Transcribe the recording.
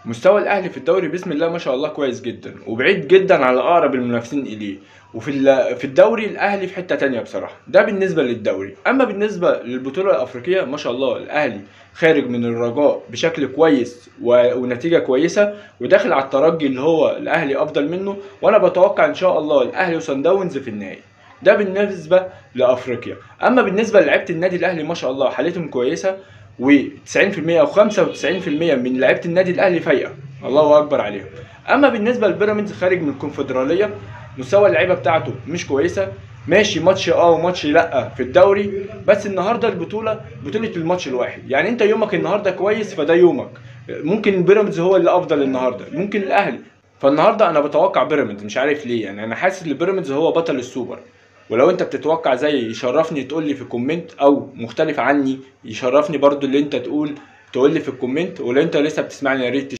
مستوى الاهلي في الدوري بسم الله ما شاء الله كويس جدا، وبعيد جدا على اقرب المنافسين اليه. في الدوري الاهلي في حته تانية بصراحه. ده بالنسبه للدوري. اما بالنسبه للبطوله الافريقيه ما شاء الله الاهلي خارج من الرجاء بشكل كويس ونتيجه كويسه، وداخل على الترجي اللي هو الاهلي افضل منه، وانا بتوقع ان شاء الله الاهلي وصن داونز في النهائي. ده بالنسبه لافريقيا. اما بالنسبه للعيبه النادي الاهلي ما شاء الله حالتهم كويسه، و90% او 95% من لعيبه النادي الاهلي فايقه، الله اكبر عليهم. اما بالنسبه لبيراميدز خارج من الكونفدراليه، مستوى اللعيبه بتاعته مش كويسه. ماشي ماتش وماتش لا في الدوري، بس النهارده بطوله الماتش الواحد. يعني انت يومك النهارده كويس فده يومك. ممكن بيراميدز هو اللي افضل النهارده، ممكن الاهلي. فالنهارده انا بتوقع بيراميدز، مش عارف ليه، يعني انا حاسس ان بيراميدز هو بطل السوبر. ولو انت بتتوقع زي يشرفني تقول لي في الكومنت، او مختلف عني يشرفني برضو اللي انت تقول لي في الكومنت. ولو انت لسه بتسمعني يا ريت